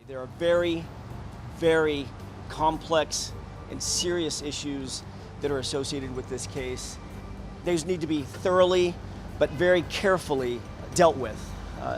There are very, very complex and serious issues that are associated with this case. These need to be thoroughly but very carefully dealt with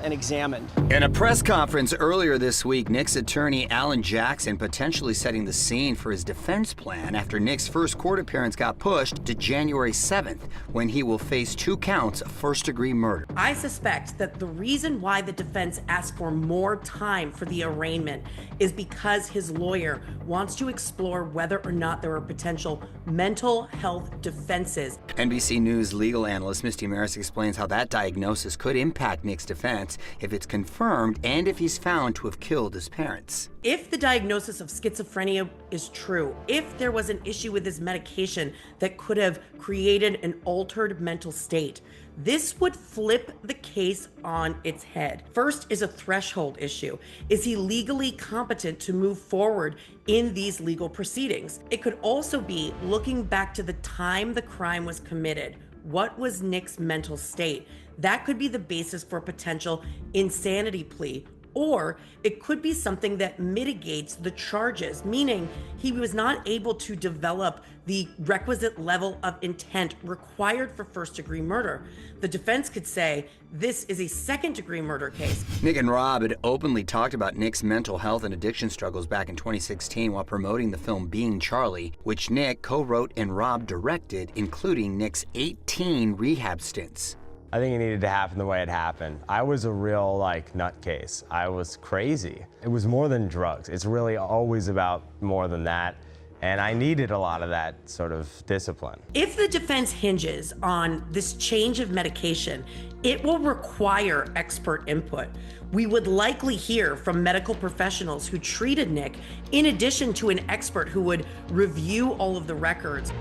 and examined. In a press conference earlier this week, Nick's attorney Alan Jackson potentially setting the scene for his defense plan after Nick's first court appearance got pushed to January 7th, when he will face 2 counts of first-degree murder. I suspect that the reason why the defense asked for more time for the arraignment is because his lawyer wants to explore whether or not there are potential mental health defenses. NBC News legal analyst Misty Marris explains how that diagnosis could impact Nick's defense if it's confirmed and if he's found to have killed his parents. If the diagnosis of schizophrenia is true, if there was an issue with his medication that could have created an altered mental state, this would flip the case on its head. First is a threshold issue. Is he legally competent to move forward in these legal proceedings? It could also be looking back to the time the crime was committed. What was Nick's mental state? That could be the basis for a potential insanity plea. Or it could be something that mitigates the charges, meaning he was not able to develop the requisite level of intent required for first-degree murder. The defense could say, this is a second-degree murder case. Nick and Rob had openly talked about Nick's mental health and addiction struggles back in 2016 while promoting the film Being Charlie, which Nick co-wrote and Rob directed, including Nick's 18 rehab stints. I think it needed to happen the way it happened. I was a real, nutcase. I was crazy. It was more than drugs. It's really always about more than that. And I needed a lot of that sort of discipline. If the defense hinges on this change of medication, it will require expert input. We would likely hear from medical professionals who treated Nick, in addition to an expert who would review all of the records.